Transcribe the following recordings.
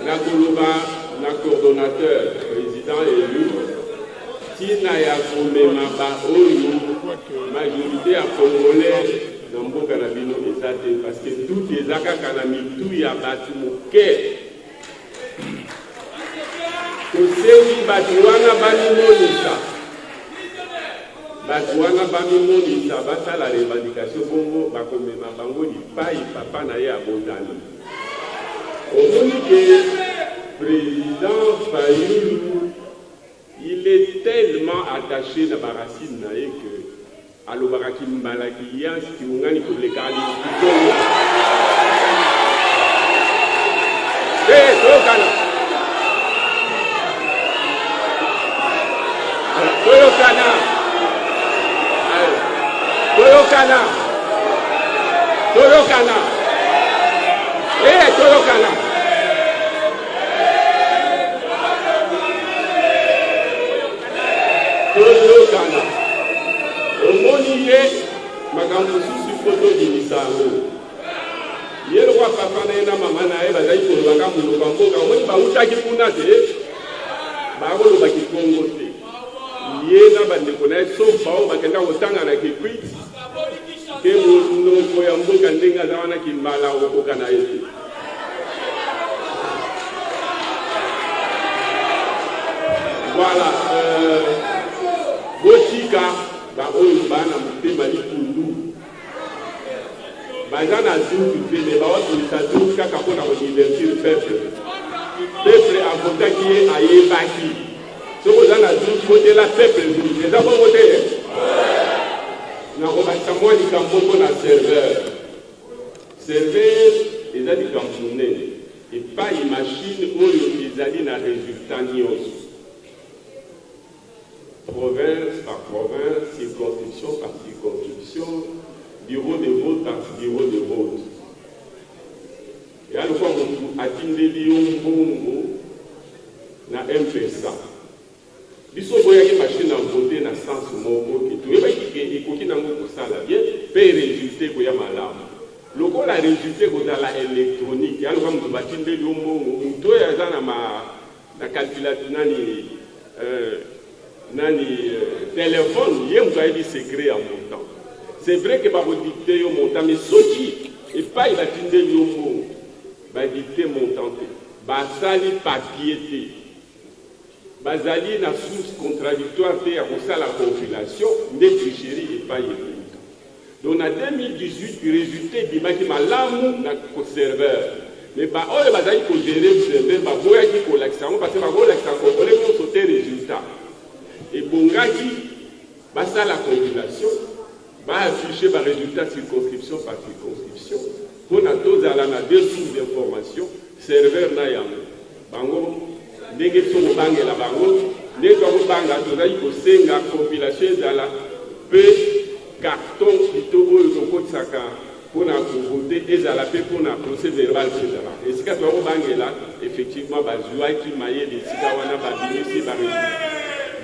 na coordonnateur, président élu, Tina Yakoumema Baoyo, majorité à Congolais, dans Mboka Nabino Ezate, parce que tout les Akakanami, tout y a battu mon cœur. Kosewi Batuana Bamimonisa. Batuana Bamimonisa, bata la revendication Bongo, Bakomema Bango, di Pai, Papa Naye Abotani. Au moment que président Fayoulou, il est tellement attaché à Baracine Naye que Alobaraki Mbalaki Yas qui ungani pour les Kali. Toyokana. Toyokana. Toyokana. Toyokana. Toyokana. Omonile makambo susu foto dimisango. Yelo kwa papa na mama na eba dai ko baka mu bamboka omoni ba utaki kuna te. Ba ko lo baki Kongo te. Yena bandeko na so bao bakenda kotanga na kikwit. Ke mu ko ya mboka ndenga za wana kimbala okoka na yetu. Voilà, Botika, Baoyo Bana Mutema Likundu. Bazana Zou, mais Baoyo Zou, Kaka pour divertir le peuple. Peuple a voté qui est à Yébaki. Si vous avez voté la peuple, les avons voté. Nous avons moi du Campo na serveur. Serveur, ils ont dit Camerounais. Et pas une machine où ils ont dit un résultat nios. Province par province, circonscription par circonscription, bureau de vote par bureau de vote. Et à fois, on a dit bongo na MPSA. Biso boya ki machine à voter na sens moko ki tout. Et bien, il faut qu'il y ait un bien, paye résultat pour y avoir malamu. Le coup, la résultat pour la électronique. Et à fois, on a dit bongo, on doit y avoir la calculatrice téléphone, il y a un secret en montant. C'est vrai que vous dictez au montant, mais ce qui n'est pas il a tindé le mot, va dicter montant. Basali papier. Basali na source contradictoire à la population, des tricheries et pas évident. Donc en 2018, le résultat du bâtiment l'amour dans le serveur. Mais pas oh basali ko gérer le serveur, ba boya ki ko l'accent parce que ba ko l'accent ko les pour sauter résultat. Et Bongaki, ça la population va afficher le résultat circonscription par circonscription. Pour nous tous à la deux sources d'information, serveur Nayam. Bango, négatif au bang et la bango, négatif au bang à tout ça, il faut que compilation dans la peu carton plutôt au Yoko Tsaka pour nous voter et à la paix pour nous procès verbal, etc. Et si quand on bang là, effectivement, Bazoua qui maillait des Sikawana, Babini,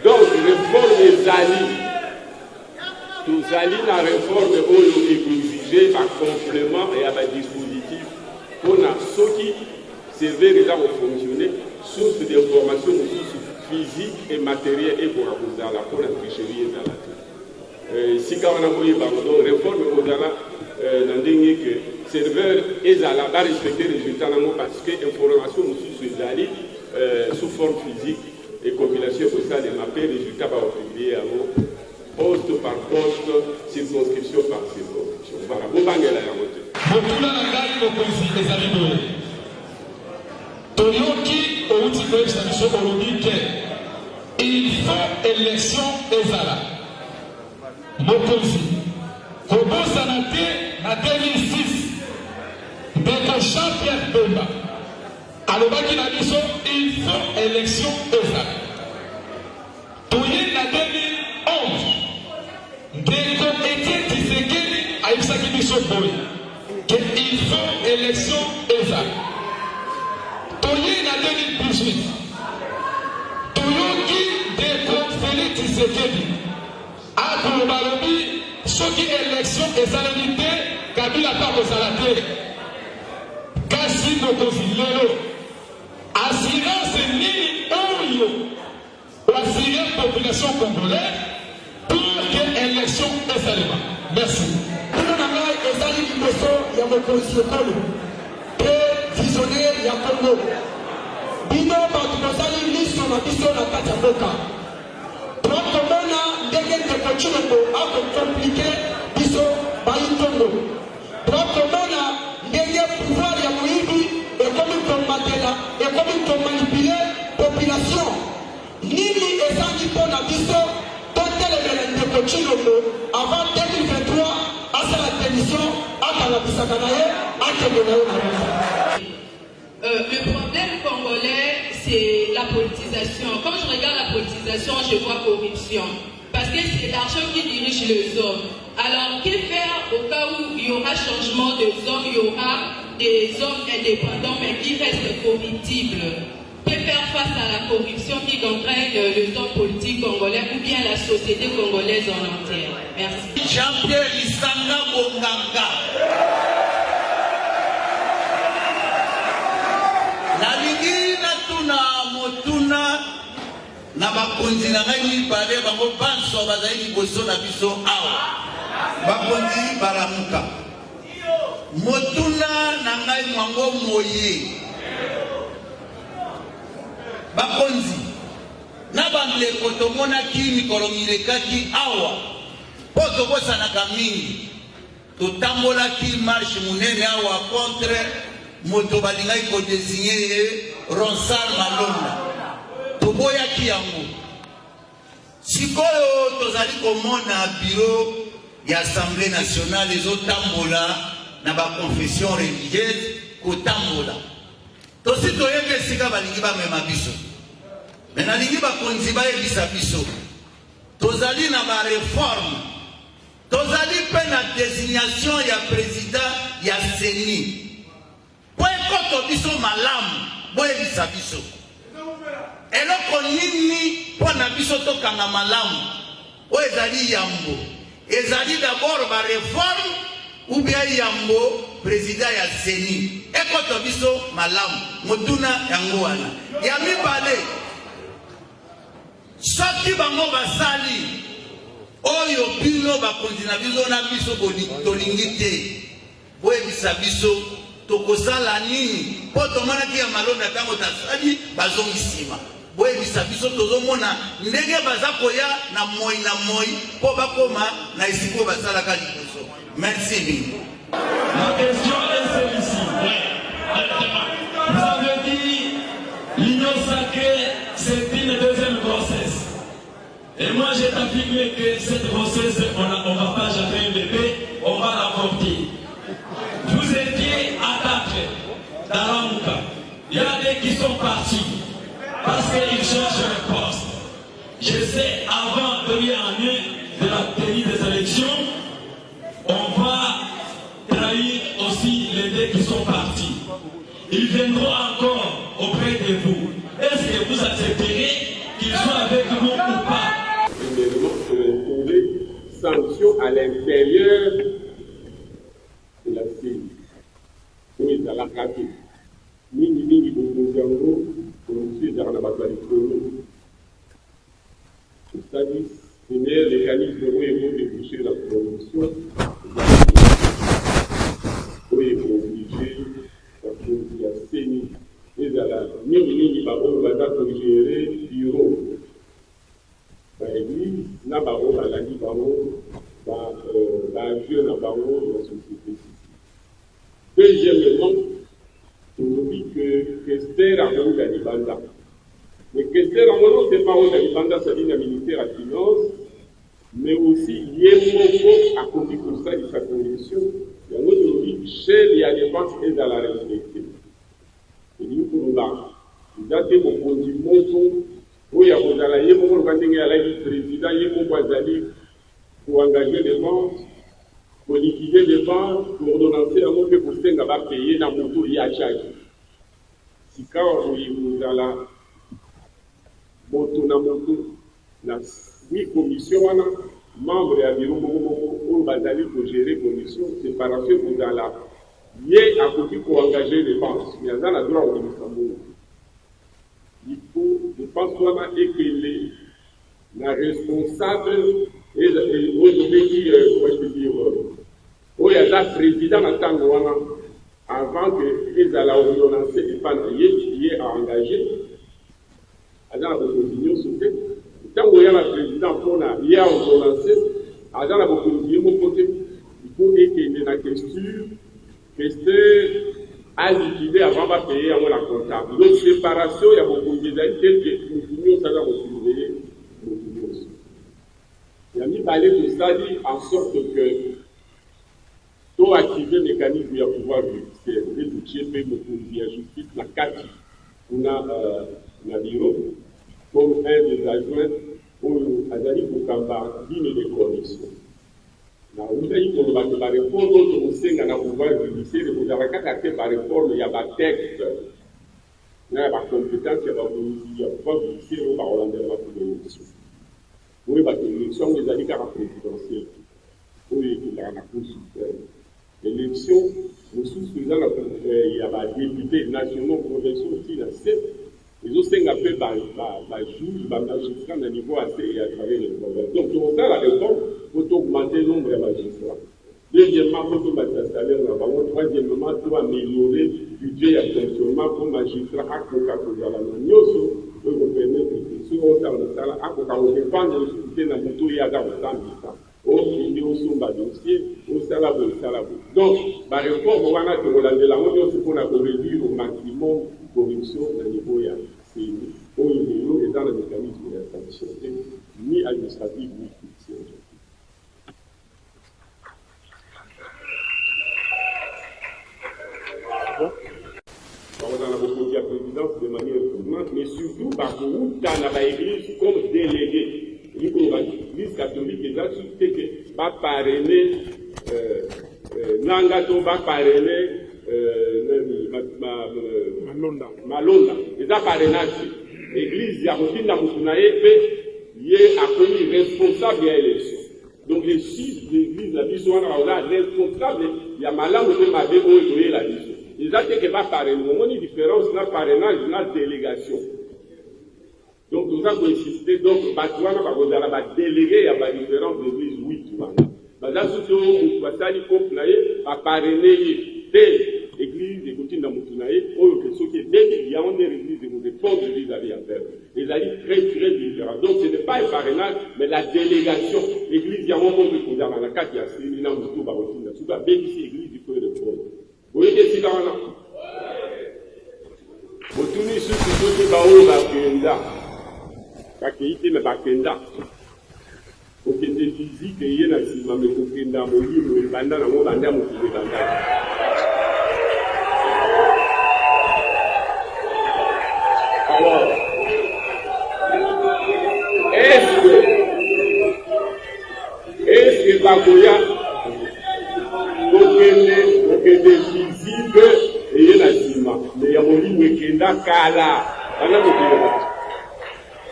donc, réforme des alliés. Tous alliés, la réforme est exigée par complément et à un dispositif pour ceux qui servent déjà au fonctionner, source d'information physique et matérielle et pour la tricherie et dans la si on a donc réforme au-delà, que serveur et à la base respecter les résultats parce que l'information sous les alliés sous forme physique. Et compilation pour ça, les mappés, les résultats par publier à vous, poste par poste, circonscription par circonscription. Voilà, vous bangez la moitié. Beaucoup de la gagne au président des amis. Toyoki, au niveau de la mission ologique, il faut élection des Zala. Mokosi. Kobo Sanate, en 2006, d'être Jean-Pierre Bemba. Alors, il faut élection aux Zala. En 2011, Ndeko Etienne Tshisekedi a eu sa mission qu'il faut élection aux Zala. En 2018, Toyoki Ndeko Félix Tshisekedi a probablement ce qui est élection et salinité, Kabila Pabo Salate, Kassi Mokosi Lelo. rassurer la population congolaise pour que l'élection est salement. Merci. Visionnaire ya Congo. Bino batu bozali liso na biso na kati ya mboka. Tokomona ndenge ndeko Tshilombo akokomplike biso bayitongo. Tokomona ndenge pouvoir ya moyibi ekomi komatela, ekomi komanipule population. Nini ezangi mpona biso totelemela ndeko Tshilombo avant 2023 asala démission akalabisaka na ye akende na ye na ye. Le problème congolais, c'est la politisation. Quand je regarde la politisation, je vois corruption. Parce que c'est l'argent qui dirige les hommes. Alors, que faire au cas où il y aura changement de hommes, il y aura des hommes indépendants, mais qui restent corruptibles? Que faire face à la corruption qui entraîne les hommes politiques congolais ou bien la société congolaise en entière? Merci. Jean-Pierre Isanga Bonganga. Nalingi natuna motuna na bakonzi na ngai mibale bango banso bazali liboso na biso awa bakonzi baramuka motuna na ngai mwango moye bakonzi na bandeko tomonaki mikolo milekaki awa po tobosanaka mingi totambolaki marshe munene awa contre moto balingai ko désigner Ronsal Malonda toboyaki yango sikoyo tozali komona bureau ya Assemblée nationale ezotambola na ba confession religieuse kotambola tosi toyebi esika balingi bamema biso me nalingi bakonzi bayebisa biso tozali na ba réforme tozali mpe na désignation ya président ya CENI po ekoto biso malamu boyebisa biso eloko nini mpo na biso tokanga malamu oyo ezali yambo ezali d'abord ba réforme ou bien yambo président ya CENI ekoto biso malamu motuna yango wana ya mibale soki bango basali oyo bino bakonzi na biso na biso tolingi te boyebisa biso tokosala nini po tomonaki ya Malonda ntango tasali bazongisima boyebisa biso tozomona ndenge baza koya na moi po bakoma na esiko basalaka liboso. Merci. La question est celle-ci. Vous avez dit l'union sacrée c'est une deuxième grossesse. Et moi j'ai affirmé que cette grossesse on va pas jamais un bébé, on va l'avorter. Vous étiez à 4 dans Ramuka. Il y a des qui sont partis parce qu'ils cherchent un poste. Je sais, avant de la tenue des élections, on va trahir aussi les deux qui sont partis. Ils viendront encore auprès de vous. Est-ce que vous accepterez qu'ils soient avec vous ou pas? Premièrement, on trouver sanctions à l'intérieur de la CENI. Oui, dans la capitale. Mingi Bongo, monsieur Darnabatari Kono. C'est-à-dire, c'est le mécanisme où ils vont déboucher la corruption. Où ils vont obliger la CENI. Et à la Mingi Babo, va gérer le bureau. L'église, n'a pas la Libaro, la jeune Babo, la société. Deuxièmement, on dit que Kester a eu la Libanda. Mais Kester a eu c'est pas la Libanda, ça dit la militaire à finance, mais aussi Yemoko a conduit pour ça de sa condition. Il y a un autre dit chez la défense et dans la respecter. Il dit pour nous là, il a été mon conduit Monson, où il y a un la Yemoko, le président Yemoko Azali pour engager les ventes. Pour liquider les banques, pour ordonnancer un mot que pour se payer dans mon tour, il y a chaque. Si quand vous avez la moto, la commission, membre à bureau, pour gérer commission, séparation pour dans la. Il y a un côté pour engager les banques. Il y a un droit au Luxembourg. Il faut, je pense, et que na responsable aujourd'hui comment je peux dire oyo aza président na ntango wana avant que ezala ordonnance epa na ye aengagé aza na bokonzi nyonso te ntango oya na président mpona ye aordonnance aza na bokonzi ye moko te il ekende na questure à liquider avant de payer à la comptable. Donc, séparation, il y a beaucoup de gens qui ça va surveiller. Il y a mis parler de ça dit en sorte que tout activer le mécanisme de pouvoir judiciaire, les outils beaucoup de justice, la CAT, on a bureau, comme un des adjoints pour Azali Boukamba, digne de conditions. Vous avez dit que la réforme au sein de la pouvoir judiciaire, vous avez fait la réforme, il y a un texte, il y a une compétence, il y a un pouvoir judiciaire, il y a une oui, parce que l'élection des années 40 présidentielles, oui, il y a la Cour suprême. L'élection, nous souscrivons, il y a des députés nationaux, provinciaux aussi, ils ont fait un peu de juge, de magistrat à niveau assez et à travers les problèmes. Donc, pour ça, la réforme, il faut augmenter le nombre de magistrats. Deuxièmement, il faut augmenter le salaire. Troisièmement, il faut améliorer le budget et le fonctionnement pour les magistrats à Coca-Cola. Nous pouvons permettre que ceux qui ont le salaire à Coca-Cola dépendent de l'autorité dans le moto et à la au milieu au dossier, au salaire. Donc, la réforme, on va réduire au maximum la corruption dans le niveau au niveau et dans le mécanisme de la sanction, ni administratif, ni judiciaire. On a beaucoup de la présidence de manière tournante, mais surtout par où dans l'église comme délégué. L'Église catholique est là, c'est que va parrainer Nangato va parrainer Malonda. Les parrainages. L'église, il y a aussi la il y a commis responsable de l'élection. Donc les 6 de l'église, la mission, on a responsable, il y a Malam de Mabé où la mission. Les actes qui va parrainer, il y a une différence dans le parrainage et dans la délégation. Donc nous avons insisté, donc, Batouana va déléguer à la différence de l'église 8. Dans ce cas, va parrainer l'église de Goutin Moutunaï, il y a une église de force de l'église à faire. Les alliés très différents. Donc ce n'est pas un parrainage, mais la délégation. L'église, il y a un moment où dans la carte, il y a une Moutou Barotina. Tu vas bénéficier de l'église du feu de force. Vous voyez que c'est dans là. Vous tournez sur ce que Bao Bakenda. Bakenda, mais Bakenda. Pour que des physiques et y ait un ciment, mais pour qu'il y ait un livre, le bandana, le bandana, le bandana. Alors, est-ce que Bakoya, pour que des physiques et y ait un ciment, mais il y a un livre qui est dans Kala.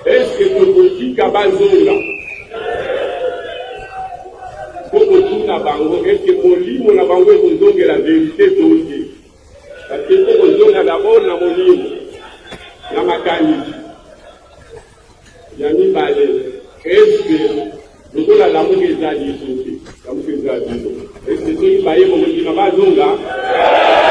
Est-ce que le politique a besoin est-ce que mon livre n'a pas besoin de la vérité d'aujourd'hui? Parce que pour nous, d'abord, dans mon livre, dans ma canne, il y a mis balai. Est-ce que nous avons l'amour des alliés? Est-ce que nous avons l'amour des alliés?